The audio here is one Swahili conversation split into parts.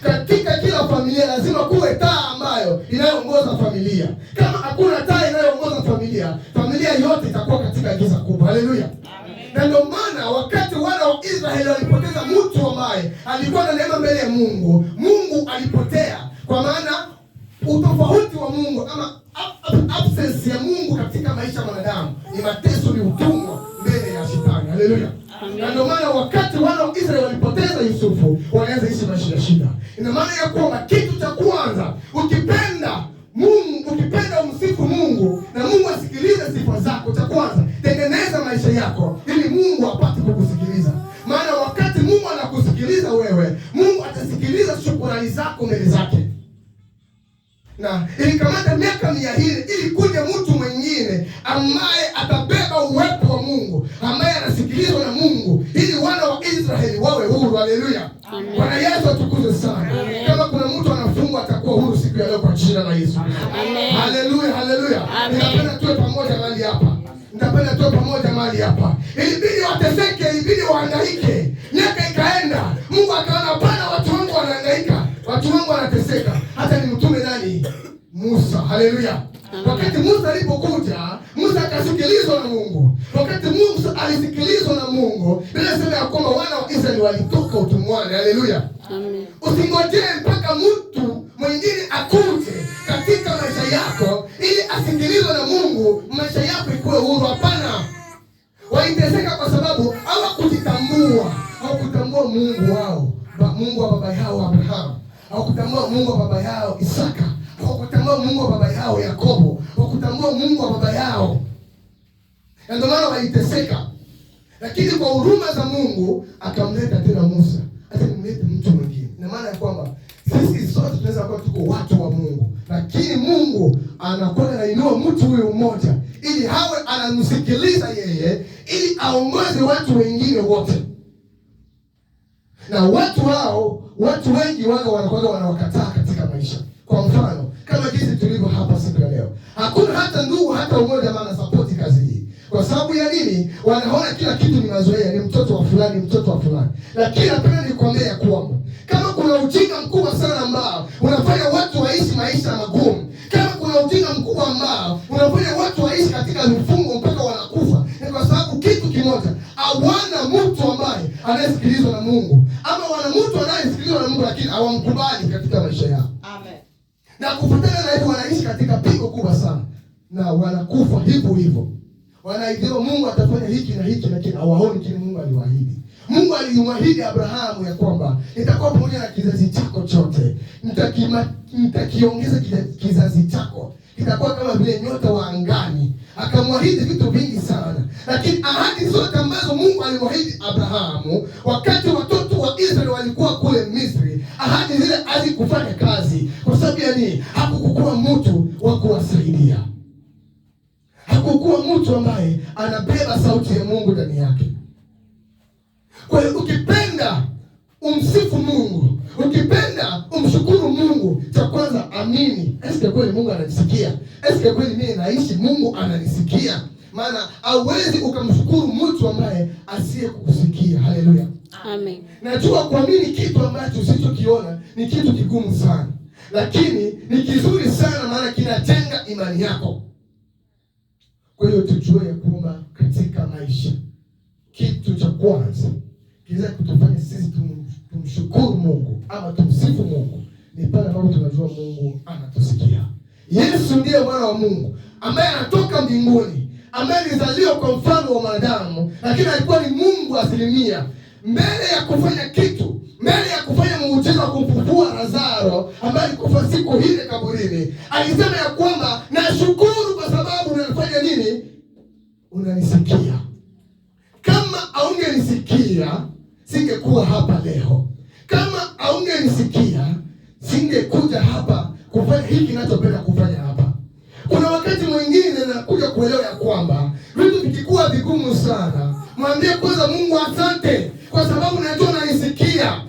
Katika kila familia lazima kuwe taa ambayo inayoongoza familia. Kama hakuna taa inayoongoza familia, familia yote itakuwa katika giza kubwa. Haleluya. Na ndio maana wakati wana wa Israeli walipoteza mtu ambaye alikuwa na neema mbele ya Mungu, Mungu alipotea. Kwa maana utofauti wa Mungu ama absence ya Mungu katika maisha ya wanadamu ni mateso, ni utumwa mbele ya shetani. Haleluya. Na ndio maana wakati wana wa Israeli walipoteza Yusufu, wanaanza ishi maisha ya shida. Ina maana ya kwamba kitu cha kwanza, ukipenda Mungu, ukipenda umsifu Mungu na Mungu asikilize sifa zako, cha kwanza tengeneza maisha yako ili Mungu apate kukusikiliza. Maana wakati Mungu anakusikiliza wewe, Mungu atasikiliza shukrani zako mbele zake. Na ilikamata miaka 100 ili kuja mtu mwingine ambaye atabeba uwepo wa Mungu, ambaye anasikilizwa na Mungu, ili wana wa Israeli wawe huru. Haleluya. Bwana Yesu atukuzwe sana. Amen. Kama kuna mtu anafungwa atakuwa huru siku ya leo kwa jina la Yesu. Amen. Haleluya, haleluya. Ninapenda tuwe pamoja mahali hapa. Nitapenda tuwe pamoja mahali hapa. Ilibidi wateseke, ilibidi wahangaike. Miaka ikaenda. Mungu akaona hapana, watu wangu wanahangaika. Watu wangu wanateseka. Hata ni mtume nani? Musa. Haleluya. Wakati Musa alipokuja, Musa akasikilizwa na Mungu. Wakati Musa alisikilizwa na Mungu, Biblia inasema ya kwamba wana wa Israeli walitoka utumwani. Haleluya. Amen. Usingojee mpaka mtu mwingine akuje katika maisha yako ili asikilizwe na Mungu maisha yako ikuwe huru. Hapana. Waliteseka kwa sababu hawakujitambua. Hawakutambua Mungu wao, Mungu wa baba yao Abrahamu. Hawakutambua Mungu wa baba yao Isaka. Hawakutambua Mungu wa baba yao Yakobo. Hawakutambua Mungu wa baba yao. Na ndio maana waliteseka. Lakini kwa huruma za Mungu akamleta tena Musa. Hata nimlete mtu mwingine. Ina maana ya kwamba sisi sote tunaweza kuwa tuko watu wa Mungu, lakini Mungu anakuwa anainua mtu huyo mmoja ili hawe anamsikiliza yeye, ili aongoze watu wengine wote. Na watu hao, watu wengi wao wanakuwa wanawakataa katika maisha. Kwa mfano, kama jinsi tulivyo hapa siku ya leo. Hakuna hata ndugu hata umoja ambao anasapoti kazi hii. Kwa sababu ya nini? Wanaona kila kitu ni mazoea, ni mtoto wa fulani, mtoto wa fulani. Lakini napenda nikwambie ya kwamba kama kuna ujinga mkubwa sana ambao unafanya watu waishi maisha magumu, kama kuna ujinga mkubwa ambao unafanya watu waishi katika vifungo mpaka wanakufa, ni kwa sababu kitu kimoja, hawana mtu ambaye anayesikilizwa na Mungu, ama wana mtu anayesikilizwa na Mungu lakini hawamkubali katika maisha yao. Amen. Na kufuatana na hivyo wanaishi katika pigo kubwa sana na wanakufa hivyo hivyo. Wanaidiwa Mungu atafanya hiki na hiki, lakini hawaoni kile Mungu aliwaahidi. Mungu alimwahidi Abrahamu ya kwamba nitakuwa pamoja na kizazi chako chote. Nitakiongeza kizazi chako. Kitakuwa kama vile nyota wa angani. Akamwahidi vitu vingi sana. Lakini ahadi zote ambazo Mungu alimwahidi Abrahamu wakati watoto wa Israeli walikuwa kule Misri, ahadi zile hazikufanya kazi. Kwa sababu ya nini? Hakukuwa mtu wa kuwasaidia. Hakukuwa mtu ambaye anabeba sauti ya Mungu ndani yake. Kwa hiyo ukipenda umsifu Mungu, ukipenda umshukuru Mungu, cha kwanza amini, eske kweli Mungu ananisikia? Eske kweli mimi naishi Mungu ananisikia? Maana hauwezi ukamshukuru mtu ambaye asiye kukusikia. Haleluya. Amen. Najua kuamini kitu ambacho usichokiona ni kitu kigumu sana, lakini ni kizuri sana, maana kinajenga imani yako. Kwa hiyo tujue ya kwamba katika maisha kitu cha kwanza kiweza kutufanya sisi tumshukuru Mungu ama tumsifu Mungu ni pale ambapo tunajua Mungu anatusikia. Yesu ndiye mwana wa Mungu ambaye anatoka mbinguni, ambaye alizaliwa kwa mfano wa mwanadamu, lakini alikuwa ni Mungu asilimia. Mbele ya kufanya kitu, mbele ya kufanya muujiza wa kumfufua Lazaro ambaye alikufa siku ile kaburini, alisema ya kwamba nashukuru kwa sababu unanifanya nini? Unanisikia. Kama haungenisikia singekuwa hapa leo. Kama haungenisikia singekuja hapa kufanya hiki ninachopenda kufanya hapa. Kuna wakati mwingine nakuja kuelewa ya kwamba vitu vikikuwa vigumu sana, mwambie kwanza Mungu asante kwa sababu najua unanisikia.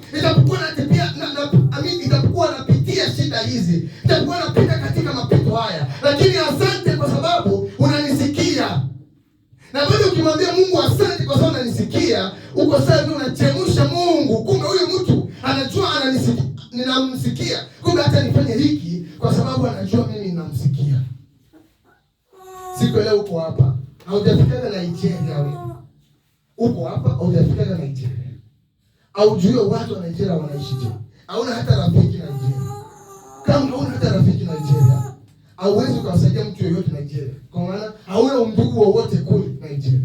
Itapokuwa napitia shida hizi, itapokuwa napita katika mapito haya, lakini asante kwa sababu unanisikia. Na bado ukimwambia Mungu asante kwa sababu unanisikia, uko sasa unachemsha Mungu. Kumbe huyu mtu anajua ananisikia. ninamsikia. Kumbe hata nifanye hiki kwa sababu anajua mimi ninamsikia. Siku leo uko hapa, haujafika Nigeria wewe. Uko hapa haujafika Nigeria. Haujui watu wa Nigeria wanaishije. Hauna hata rafiki Nigeria. Kama hauna hata rafiki Nigeria, hauwezi kumsaidia mtu yeyote Nigeria. Kwa maana hauna ndugu wowote kule Nigeria.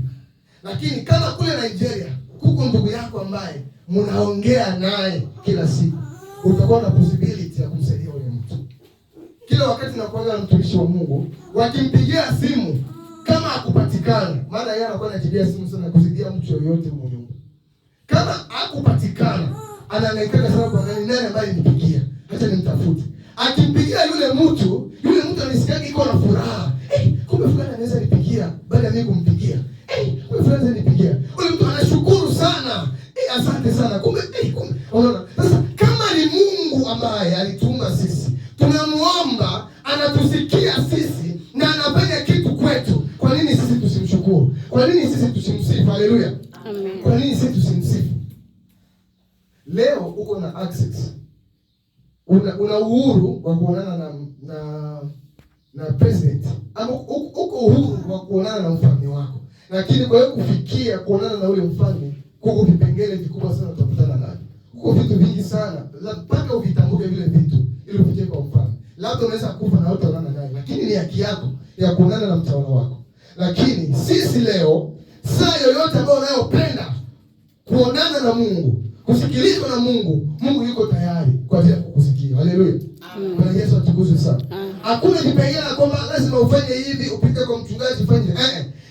Lakini kama kule Nigeria kuko ndugu yako ambaye mnaongea naye kila siku, utakuwa na possibility ya kumsaidia yule mtu. Kila wakati nakuwa na mtumishi wa Mungu, wakimpigia simu kama hakupatikana, maana yeye anakuwa anajigia simu sana kusaidia mtu yoyote huko nyumba. Kama hakupatikana, anahangaika sana kwa nani ambaye nipigia, acha nimtafute. Akimpigia yule mtu anisikia iko na furaha. Kumbe fulani anaweza nipigia baada ya mimi kumpigia. Kumbe fulani anaweza nipigia. Yule mtu anashukuru sana. Asante sana. Kumbe unaona? Sasa kama ni Mungu ambaye alituma sisi, tunamuomba, anatusikia sisi na anafanya kitu kwetu, kwa nini sisi tusimshukuru? Kwa nini sisi tusimsifu? Haleluya. Amen. Kwa nini sisi tusimsifu? Leo uko na access. Una uhuru wa kuonana na president. Ama uko uhuru wa kuonana na mfalme wako. Lakini kwa hiyo kufikia kuonana na ule mfalme, kuko vipengele vikubwa sana utakutana navyo. Kuko vitu vingi sana, mpaka uvitambuke vile vitu ili ufikie kwa mfalme. Labda unaweza kufa na hutaonana naye, lakini ni haki yako ya kuonana na mtawala wako. Lakini sisi leo, saa yoyote ambayo unayopenda kuonana na Mungu, kusikilizwa na Mungu, Mungu yuko tayari kwa ajili ya kukusikia. Haleluya. Bwana Yesu atukuzwe sana. Hakuna kipengele kwamba lazima ufanye hivi, upite kwa mchungaji fanye.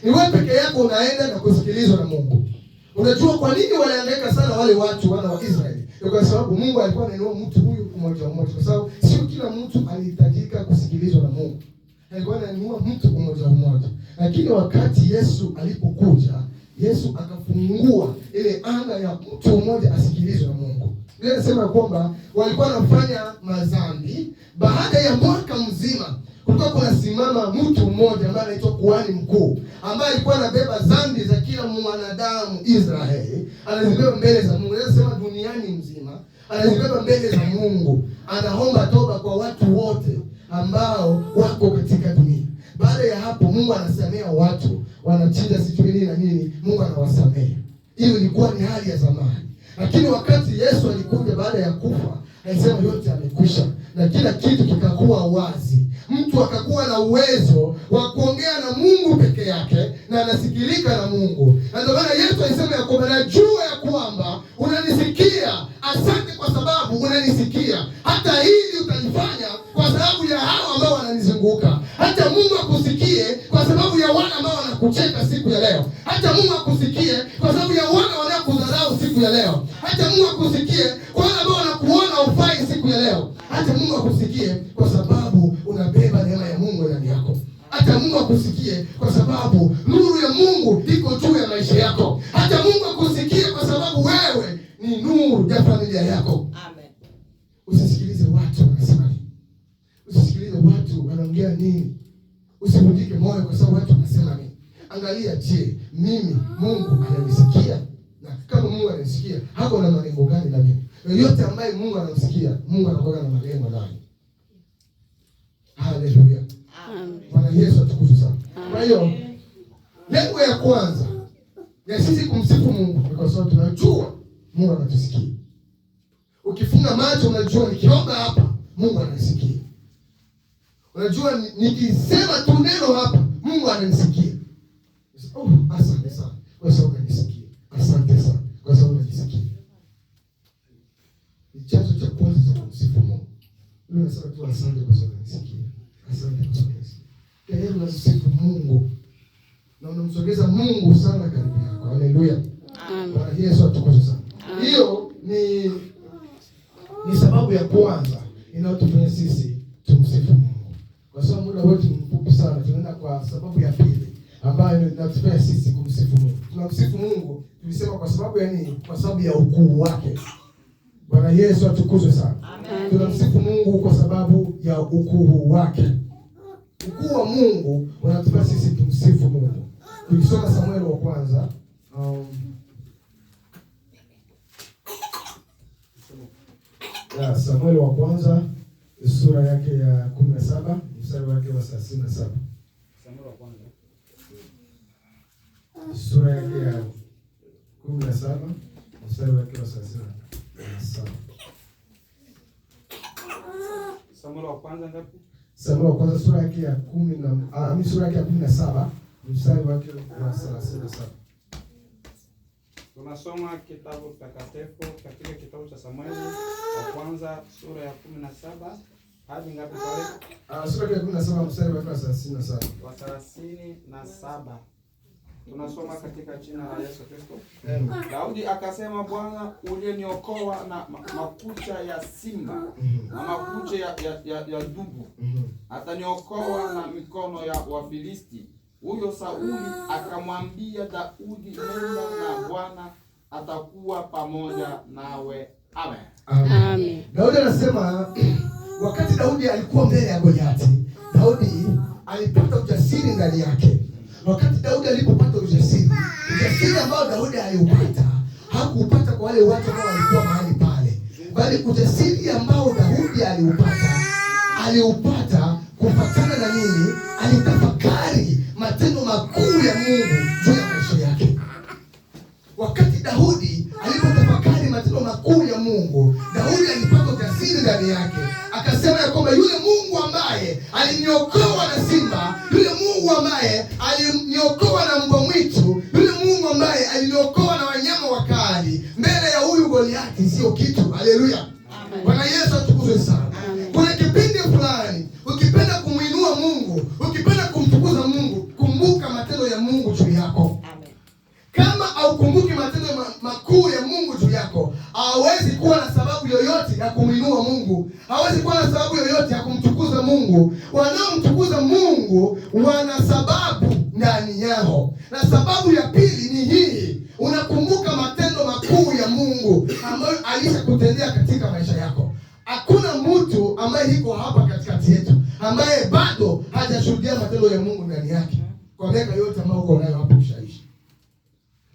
Ni wewe peke yako unaenda na kusikilizwa na Mungu. Unajua kwa nini walihangaika sana wale watu wana wa Israeli? Kwa sababu Mungu alikuwa anainua mtu huyu mmoja mmoja. Kwa sababu sio kila mtu alihitajika kusikilizwa na Mungu. Alikuwa anainua mtu mmoja mmoja. Lakini wakati Yesu alipokuja, Yesu akafungua ile anga ya mtu mmoja asikilizwe na Mungu. Biblia inasema kwamba walikuwa wanafanya madhambi, baada ya mwaka mzima kulikuwa kunasimama mtu mmoja ambaye anaitwa kuhani mkuu, ambaye alikuwa anabeba dhambi za kila mwanadamu Israeli, anazibeba mbele za Mungu. Anasema duniani mzima anazibeba mbele za Mungu, anaomba toba kwa watu wote ambao wako katika dunia. Baada ya hapo Mungu anasamea watu, wanachinja sijui nini na nini, Mungu anawasamea. Hiyo ilikuwa ni hali ya zamani. Lakini wakati Yesu alikuja baada ya kufa, alisema yote yamekwisha na kila kitu kikakuwa wazi. Mtu akakuwa na uwezo wa kuongea na Mungu peke yake na anasikilika na Mungu. Na ndio maana Yesu alisema ya kwamba najua ya kwamba unanisikia. Asante kwa sababu unanisikia. Hata hili utalifanya kwa sababu ya hao ambao wananizunguka. Hata Mungu akusikie kwa sababu ya wale ambao wanakucheka siku ya leo. Hata Mungu akusikie kwa sababu ya wale wanaokudharau siku ya leo. Hata Mungu akusikie kwa wale ambao wanakuona ufai siku ya leo. Hata Mungu akusikie kwa sababu unabeba neema ya Mungu ndani yako. Hata Mungu akusikie kwa sababu nuru ya Mungu iko juu ya maisha yako. Hata Mungu akusikie kwa sababu wewe ni nuru ya familia yako. Amen. Usisikilize watu wanasema nini. Usisikilize watu wanaongea nini. Usivunjike moyo kwa sababu watu wanasema nini. Angalia, je, mimi Mungu ananisikia? Na kama Mungu ananisikia, hapo na malengo gani na mimi? Yote ambaye Mungu anamsikia, Mungu anakuwa na malengo ndani. Haleluya. Amen. Bwana Yesu atukuzwe sana. Kwa hiyo lengo ya kwanza ya sisi kumsifu Mungu ni kwa sababu tunajua Mungu anatusikia. Ukifunga macho unajua nikiomba hapa Mungu ananisikia. Unajua nikisema tu neno hapa Mungu ananisikia. Asante sana kwa sababu unanisikia. Asante sana kwa sababu unanisikia. Ni chanzo cha kwanza cha kumsifu Mungu. Mimi nasema tu asante kwa sababu unanisikia. Asante kwa sababu unanisikia. Tayari unasifu Mungu na unamsogeza Mungu sana karibu yako. Haleluya. Bwana Yesu atukuzwe sana. Hiyo ni sababu ya kwanza inayotufanya sisi tumsifu Mungu. Kwa sababu muda wetu ni mfupi sana, tunaenda kwa sababu ya pili ambayo inatufanya sisi kumsifu Mungu. Tunamsifu Mungu, tulisema kwa sababu ya nini? Kwa sababu ya ukuu wake. Bwana Yesu atukuzwe sana. Amen. Tunamsifu Mungu kwa sababu ya ukuu wake. Ukuu wa Mungu unatufanya sisi tumsifu Mungu. Tukisoma Samueli wa kwanza, Samueli wa kwanza sura yake ya 17 mstari wake wa 37. Samueli wa kwanza sura yake ya 17 mstari wake wa 37. Samueli wa kwanza ngapi? Samueli wa kwanza sura yake ya 17 mstari wake wa 37. Tunasoma kitabu takatifu katika kitabu cha Samueli wa kwanza sura ya 17 hadi ngapi pale? Sura ya 17 mstari wa 37. Wa 37. Tunasoma katika jina la Yesu Kristo. Daudi akasema, Bwana uliyeniokoa na makucha ya simba na makucha ya dubu, ataniokoa na mikono ya Wafilisti. Huyo Sauli akamwambia Daudi, nenda na Bwana atakuwa pamoja nawe. Amen. Amen. Daudi anasema wakati Daudi alikuwa mbele ya Goliati, Daudi alipata ujasiri ndani yake. Wakati Daudi alipopata ujasiri ambao Daudi aliupata, hakuupata kwa wale watu ambao walikuwa mahali pale, bali ujasiri ambao Daudi aliupata kufuatana na nini? Alitafakari matendo makuu ya Mungu juu ya maisha yake. Wakati Daudi alipotafakari matendo makuu ya Mungu, Daudi alipata ujasiri ndani yake, akasema ya kwamba yule Mungu ambaye aliniokoa na simba, yule Mungu ambaye aliniokoa na mbwa mwitu, yule Mungu ambaye aliniokoa na wanyama wakali, mbele ya huyu Goliati sio kitu. Haleluya. Bwana Yesu atukuzwe sana. Kuna kipindi fulani ukipenda kumuinua Mungu, ukipenda kumtukuza Mungu, kumbuka matendo ya Mungu juu yako. Kama haukumbuki matendo makuu ya Mungu juu yako, hawezi kuwa na sababu yoyote ya kumuinua Mungu, hawezi kuwa na sababu yoyote ya kumtukuza Mungu. Wanaomtukuza Mungu wana sababu ndani yao, na sababu ya pili ni hii: unakumbuka matendo makuu ya Mungu ambayo alishakutendea katika maisha yako. Hakuna mtu ambaye yuko hapa katikati yetu ambaye bado hajashuhudia matendo ya Mungu ndani yake kwa miaka yote ambayo uko nayo hapo kushaishi.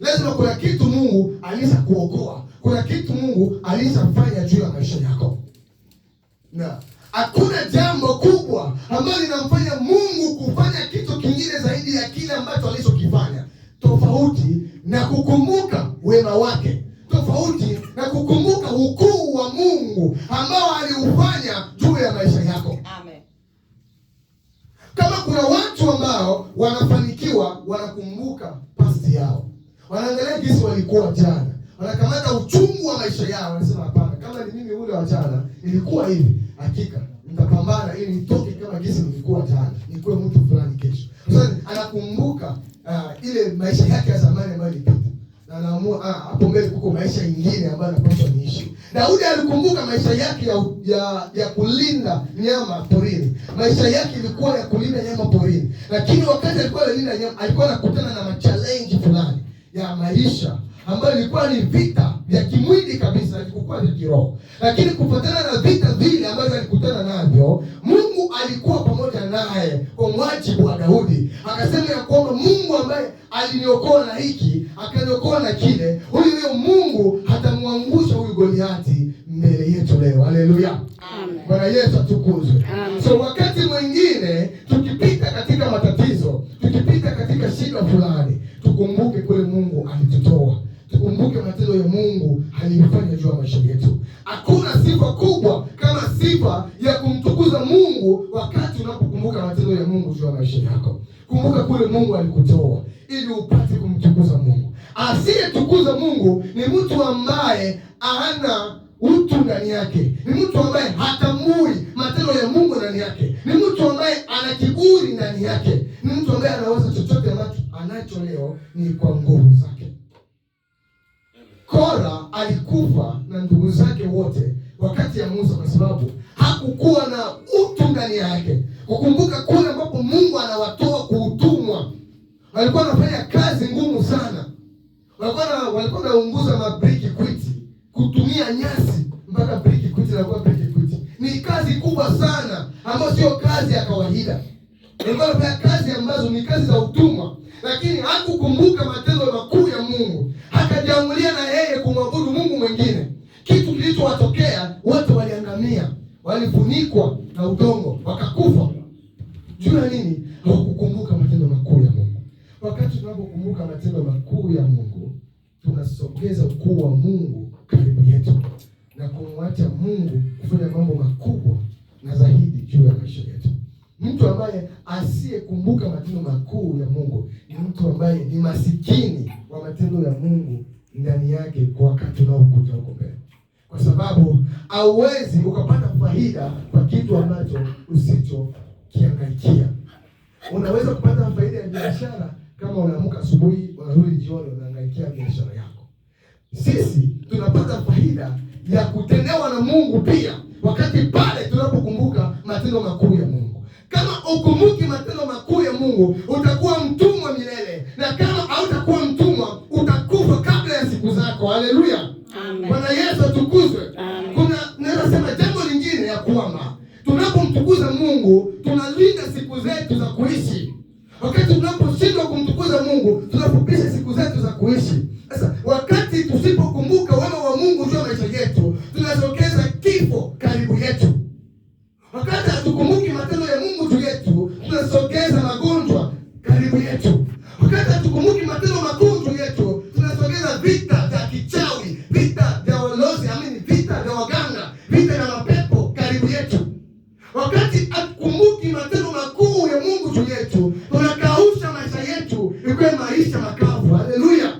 Lazima kuna kitu Mungu alishakuokoa, kuna kitu Mungu alishafanya juu ya maisha yako. Na hakuna jambo kubwa ambalo linamfanya Mungu kufanya kitu kingine zaidi ya kile ambacho alichokifanya, tofauti na kukumbuka wema wake, tofauti na kukumbuka ukuu wa Mungu ambao aliufanya juu ya maisha yako. Amen. Kama kuna watu ambao wanafanikiwa wanakumbuka past yao, wanaangalia jinsi walikuwa jana, wanakamata uchungu wa maisha yao, wanasema hapana, kama ni mimi ule wa jana nilikuwa hivi, hakika nitapambana ili nitoke kama jinsi nilikuwa jana, nikuwe mtu fulani kesho. Sasa anakumbuka ile maisha yake ya zamani ambayo ilipita, na anaamua hapo mbele kuko maisha mengine ambayo anapaswa niishi. Daudi alikumbuka maisha yake ya kulinda nyama porini. Maisha yake ilikuwa ya kulinda nyama porini, lakini wakati alikuwa analinda nyama alikuwa anakutana na challenge fulani ya maisha ambayo ilikuwa ni vita vya kimwili kabisa, ilikuwa vya kiroho. Lakini kufuatana na vita vile ambavyo alikutana navyo, Mungu alikuwa pamoja naye kwa mwajibu wa Daudi. Akasema ya kwamba Mungu ambaye aliniokoa na hiki, akaniokoa na kile, huyo Mungu hatamwangusha huyu Goliati mbele yetu leo. Haleluya. Amen. Bwana Yesu atukuzwe. So wakati mwingine tukipita katika matatizo, tukipita katika shida fulani, tukumbuke kule Mungu alitutoa. Tukumbuke matendo ya Mungu aliyofanya juu ya maisha yetu. Hakuna sifa kubwa kama sifa ya kumtukuza Mungu wakati unapokumbuka matendo ya Mungu juu ya maisha yako. Kumbuka kule Mungu alikutoa ili upate kumtukuza Mungu. Asiyetukuza Mungu ni mtu ambaye hana utu ndani yake, ni mtu ambaye hatambui matendo ya Mungu ndani yake, ni mtu ambaye ana kiburi ndani yake, ni mtu ambaye anawaza chochote ambacho anacho leo ni kwa nguvu zake. Kora alikufa na ndugu zake wote wakati ya Musa kwa sababu hakukuwa na utu ndani yake. Kukumbuka kule ambapo Mungu anawatoa kuutumwa, walikuwa wanafanya kazi ngumu sana, walikuwa wanaunguza mabriki kwiti, kutumia nyasi mpaka briki kwiti na kwa briki kwiti. Ni kazi kubwa sana ambayo sio kazi ya kawaida. Walikuwa wanafanya kazi ambazo ni kazi za utumwa, lakini hakukumbuka matendo makuu ya Mungu. Akajiamulia na yeye kumwabudu Mungu mwingine. Kitu kilichowatokea wote wali walifunikwa na udongo wakakufa. Juu ya nini? Hawakukumbuka matendo makuu ya Mungu. Wakati tunapokumbuka matendo makuu ya Mungu, tunasogeza ukuu wa Mungu karibu yetu na kumwacha Mungu kufanya mambo makubwa na zaidi juu ya maisha yetu. Mtu ambaye asiyekumbuka matendo makuu ya Mungu ni mtu ambaye ni masikini wa matendo ya Mungu ndani yake kwa wakati unaokuja huko mbele. Kwa sababu hauwezi ukapata faida kwa kitu ambacho usichokiangaikia. Unaweza kupata faida ya biashara kama unaamka asubuhi, unarudi jioni, unaangaikia biashara yako. Sisi tunapata faida ya kutendewa na Mungu pia wakati pale tunapokumbuka matendo makuu ya Mungu. Kama ukumbuki matendo makuu ya Mungu, utakuwa mtumwa milele, na kama hautakuwa mtumwa, utakufa kabla ya siku zako. Haleluya, amen. Bwana Yesu atukuzwe. Kuna naweza sema jambo lingine ya kwamba tunapomtukuza Mungu tunalinda siku zetu za kuishi. Wakati tunaposhindwa kumtukuza Mungu, tunafupisha siku zetu za kuishi. Sasa wakati tusipokumbuka wema wa Mungu juu ya maisha yetu, tunasogeza kifo karibu yetu. Wakati hatukumbuki matendo ya Mungu juu yetu, tunasogeza magonjwa karibu yetu. Wakati hatukumbuki matendo makuu juu yetu, tunasogeza vita vya kichawi, vita vya walozi, vita vya waganga, vita vya mapepo karibu yetu. Wakati hatukumbuki matendo makuu ya Mungu juu yetu, tunakausha maisha yetu ikuwe maisha makavu. Haleluya,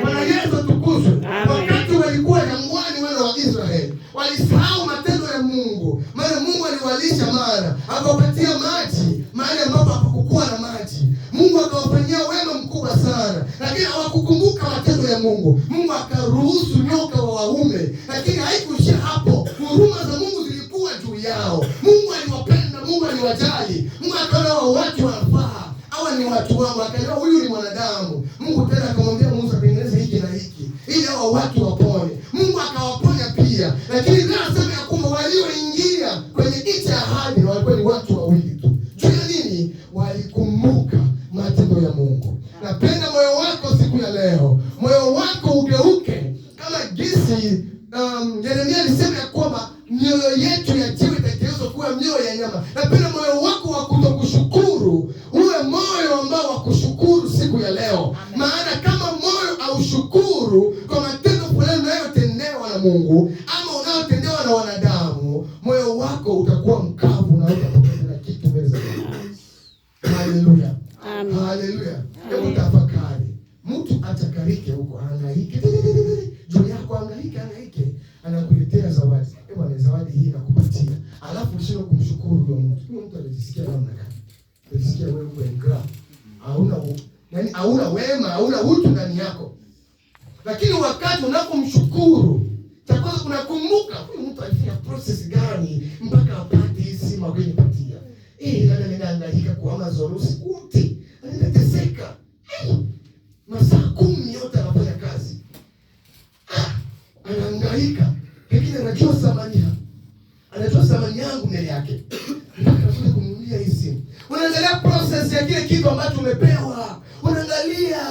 Bwana Yesu atukuzwe. Wakati walikuwa jangwani, wana wa Israeli walisahau matendo ya Mungu. Maana Mungu aliwalisha mana, akawapatia maji mahali ambapo hapakuwa na maji. Mungu akawafanyia wema mkubwa sana, lakini hawakukumbuka matendo ya Mungu. Mungu akaruhusu nyoka wa waume, lakini haikuishia hapo. Huruma za Mungu zilikuwa juu yao. Mungu aliwapenda, Mungu aliwajali. Mungu akaona watu wanafaa, hawa ni watu wangu, akaelewa huyu ni mwanadamu. Mungu tena akamwambia Musa, tengeneza hiki na hiki ili hawa watu wapone. Mungu akawaponya pia, lakini leo nasema ya kwamba walioingia kwenye nchi ya ahadi walikuwa ni watu wawili tu. Juu ya nini? Walikumbuka matendo ya Mungu. Napenda moyo wako siku ya leo, moyo wako ugeuke kama jinsi Yeremia alisema ya kwamba mioyo yetu ya jiwe itageuzwa kuwa mioyo ya nyama. Napenda moyo wako wa kutokushukuru uwe moyo ambao wa kushukuru siku ya leo. Maana kama moyo haushukuru kwa matendo fulani unayotendewa na Mungu ama unayotendewa na wanadamu, moyo wako utakuwa mkavu na utapoteza kitu mbele za Mungu. Haleluya, haleluya. Hebu tafakari, mtu atakarike huko, hangaike juu yako, hangaike, anakuletea zawadi. Hebu zawadi hii nakupatia, alafu usio kumshukuru huyo mtu. Huyo mtu anajisikia namna gani? Anajisikia wewe uko ingra, hauna wema, hauna utu ndani yako. Lakini wakati unapomshukuru, chakwanza unakumbuka huyu mtu alifanya process gani mpaka apate hizi mageni patia. Ndio ninaangaika kwa Amazon usiku wote, anateseka. Masaa 10 yote anafanya kazi. Anahangaika, lakini anajua thamani yangu mbele yake. Anakuja kumnunulia hii simu. Unaangalia process ya kile kitu ambacho umepewa. Unaangalia,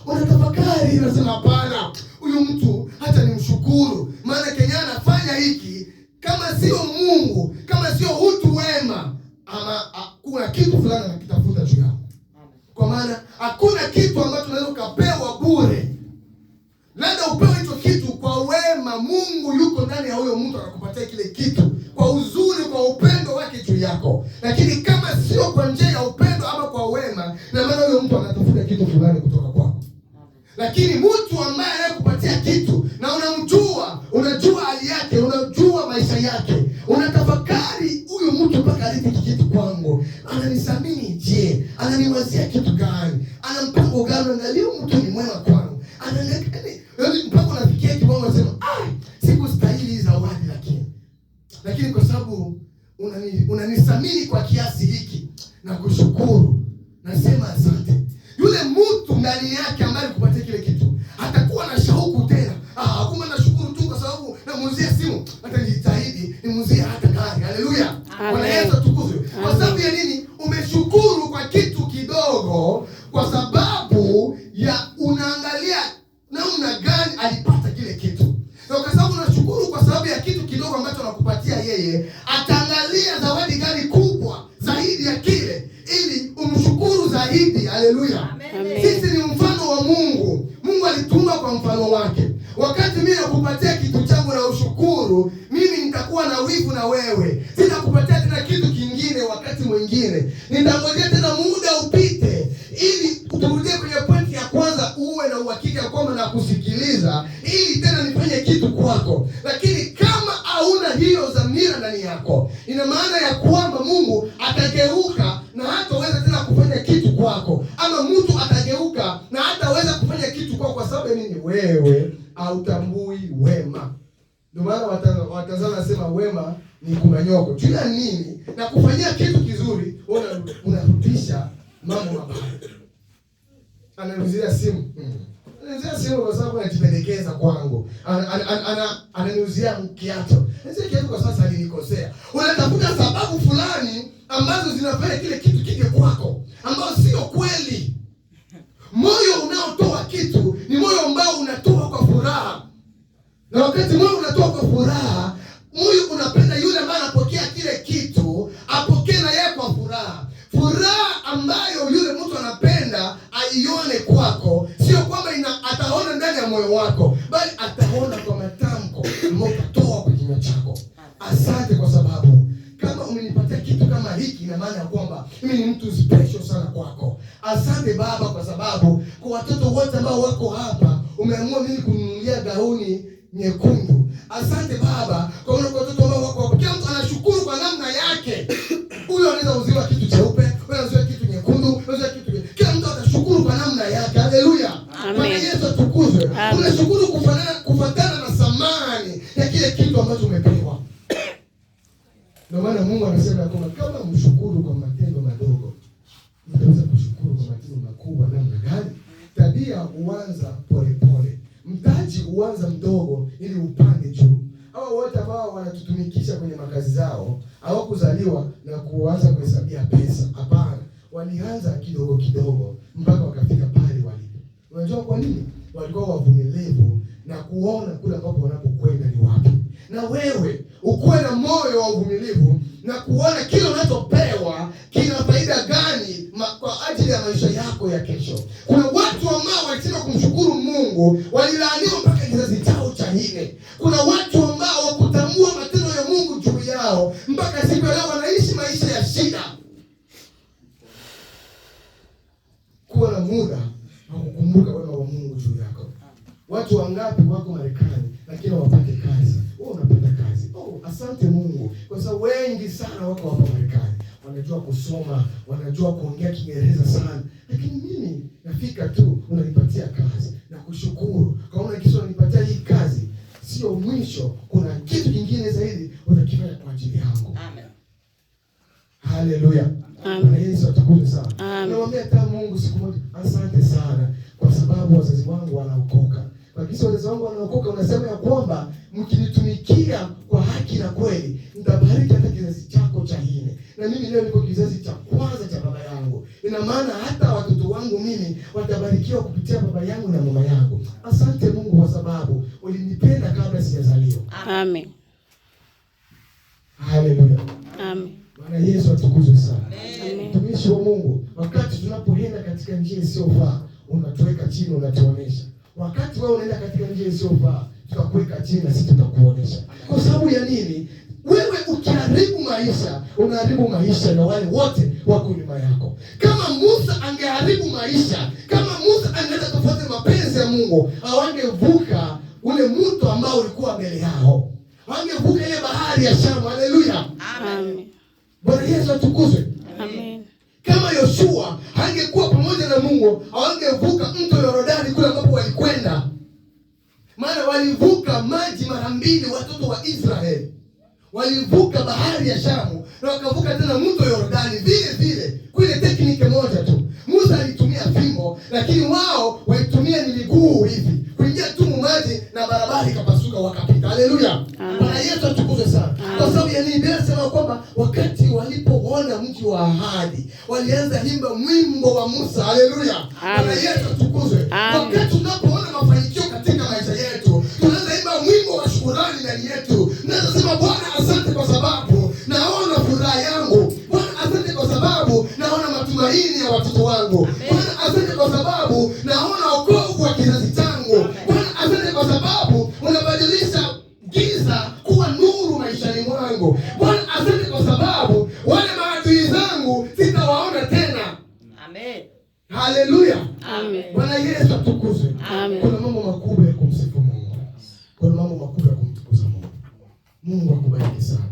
unatafakari, unasema hapana, huyu mtu hata nimshukuru. Maana Kenya anafanya hiki, kama sio Mungu, kama sio utu wema, ama kuna kitu fulani anakitafuta juu yako. Kwa maana hakuna kitu ambacho unaweza kupewa bure. Labda upewe hicho kitu kwa wema. Mungu yuko ndani ya huyo mtu, anakupatia kile kitu kwa uzuri, kwa upendo wake juu yako. Lakini kama sio kwa njia ya upendo ama kwa wema, na maana huyo mtu anatafuta kitu fulani kutoka kwako. Lakini mtu ambaye anakupatia kitu na unamjua, unajua hali yake, unajua maisha yake, unatafakari huyu mtu mpaka alipiki kitu kwangu, ananisamini je? Ananiwazia kitu gani? Ana mpango gani? Angalia mtu ni mwema kwangu. Yaani mpaka unafikia kiwango unasema, sikustahili zawadi, lakini kwa sababu unanisamini kwa kiasi hiki na kushukuru, nasema asante. Yule mtu ndani yake ambaye alikupatia kile kitu atakuwa na shauku tena. Hakuna nashukuru tu kwa sababu namuuzia simu, hata nijitahidi nimuuzie hata gari. Haleluya, Bwana Yesu atukuzwe. Kwa sababu ya nini? Umeshukuru kwa kitu kidogo, kwa sababu ya unaangalia namna gani alipata kile kitu. Na kwa sababu unashukuru kwa sababu ya kitu kidogo ambacho anakupatia yeye, angalia zawadi gani kubwa zaidi ya kile, ili umshukuru zaidi. Haleluya. Sisi ni mfano wa Mungu. Mungu alituumba kwa mfano wake. Wakati mimi nakupatia kitu changu na ushukuru, mimi nitakuwa na wivu na wewe. Sitakupatia tena kitu kingine wakati mwingine. Nitangojea tena muda upite ili turudie kwenye pointi ya kwanza, uwe na uhakika kwamba na kusikiliza ili tena nifanye kitu kwako. Lakini kama hauna hiyo dhamira ndani yako, ina maana ya kwamba Mungu atageuka na hataweza tena kufanya kitu kwako, ama mtu atageuka na hataweza kufanya kitu kwako, kwa sababu nini? Wewe hautambui wema. Ndio maana Watanzania wanasema wema ni kumanyoko. Juu ya nini? Na kufanyia kitu kizuri unarudisha mambo mabaya. Ananuzia simu. Ananuzia simu kwa sababu anajipendekeza kwangu. Ananuzia kiatu. Ananuzia kiatu kwa sababu alinikosea. Unatafuta sababu fulani ambazo zinafanya kile kitu kije kwako, ambao sio kweli. Moyo unaotoa kitu ni moyo ambao unatoa kwa furaha. Na wakati moyo unatoa kwa furaha, moyo unapenda yule ambaye anapokea kile kitu, apokee na yeye kwa furaha. Furaha ambayo yule mtu anapenda aione kwako, sio kwamba ataona ndani ya moyo wako, bali ataona kwa matamko ambayo utatoa kwa kinywa chako. Asante kwa sababu kama umenipatia kitu kama hiki, ina maana ya kwamba mimi ni mtu special sana kwako. Asante Baba kwa sababu kwa watoto wote ambao wako hapa, umeamua mimi kununulia gauni nyekundu. Asante Baba kwa watoto ambao wako hapa. Kila mtu anashukuru kwa namna yake. Huyo anaweza uziwa kitu cheupe, wewe uziwa kitu nyekundu, uziwa kitu. Kila mtu atashukuru kwa namna yake. Haleluya. Bwana Yesu atukuzwe. Unashukuru kufuatana na thamani ya kile kitu ambacho umepewa. Ndio maana Mungu anasema kwamba kama mshukuru kwa matendo madogo, mtaweza kushukuru kwa matendo makubwa. Namna gani? Tabia huanza polepole. Mtaji huanza mdogo ili upande juu. Hao wote ambao wanatutumikisha kwenye makazi zao hawakuzaliwa na kuanza kuhesabia pesa. Hapana, walianza kidogo kidogo mpaka wakafika pale walipo. Unajua kwa nini? Walikuwa wavumilivu na kuona kule ambapo wanapokwenda ni wapi. Na wewe ukuwe na moyo wa uvumilivu na kuona kile unachopewa kina faida gani kwa ajili ya maisha yako ya kesho. Kuna watu ambao walitaka kumshukuru Mungu, walilaaniwa mpaka kizazi chao cha nne. Kuna watu ambao wakutambua matendo ya Mungu juu yao mpaka siku leo wanaishi maisha ya shida. Kuwa na muda na kukumbuka wema wa Mungu juu yako. Watu wangapi wako Marekani lakini hawapati kazi? Wewe unapata kazi. Asante Mungu kwa sababu wengi sana wako hapa Marekani. Wanajua kusoma, wanajua kuongea Kiingereza sana. Lakini mimi nafika tu unanipatia kazi na kushukuru. Kaona kisha unanipatia hii kazi, sio mwisho, kuna kitu kingine zaidi unakifanya kwa ajili yangu. Amen. Haleluya. Bwana Yesu atukuzwe sana. Naomba hata Mungu siku moja, asante sana kwa sababu wazazi wangu wanaokoka. Kwa kisa wazazi wangu wanaokoka, unasema ya kwamba mkinitumikia kwa haki na kweli, nitabariki hata kizazi chako cha nne. Na mimi leo niko kizazi cha kwanza cha baba yangu. Ina maana hata watoto wangu mimi watabarikiwa kupitia baba yangu na mama yangu. Asante Mungu kwa sababu ulinipenda kabla sijazaliwa. Amen. Haleluya. Amen. Bwana Yesu atukuzwe sana. Amen. Mtumishi wa Mungu, wakati tunapoenda katika njia isiyofaa, unatuweka chini, unatuonesha. Wakati wewe unaenda katika njia isiyofaa, tutakuweka chini na sisi tutakuonesha. Kwa sababu ya nini? Wewe ukiharibu maisha, unaharibu maisha na wale wote wako nyuma yako. Kama Musa angeharibu maisha, kama Musa angeenda kufuata mapenzi ya Mungu, hawangevuka ule mto ambao ulikuwa mbele yao. Hawangevuka ile bahari ya Shamu. Haleluya. Amen. Bwana Yesu atukuzwe. Amen. Kama Yoshua hangekuwa pamoja na Mungu, hawangevuka mto Yordani kule ambapo walikwenda. Maana walivuka maji mara mbili watoto wa Israeli. Walivuka bahari ya Shamu na wakavuka tena mto Yordani vile vile. Kule tekniki moja tu. Musa alitumia fimbo, lakini wao walitumia ni miguu hivi. Kuingia tu maji na barabara ikapasuka wakapita. Haleluya. Bwana Yesu atukuzwe sana. Kwa sababu ya nini? Biblia inasema kwamba wakati walipoona mji wa ahadi, walianza imba mwimbo wa Musa. Haleluya. Bwana Yesu atukuzwe. Wakati tunapoona mafanikio katika maisha yetu, tunaanza imba mwimbo wa shukrani ndani yetu. Tunasema Bwana asante kwa sababu naona Haleluya. Amen. Bwana Yesu atukuzwe. Amen. Kuna mambo makubwa ya kumsifu Mungu. Kuna mambo makubwa ya kumtukuza Mungu. Mungu akubariki sana.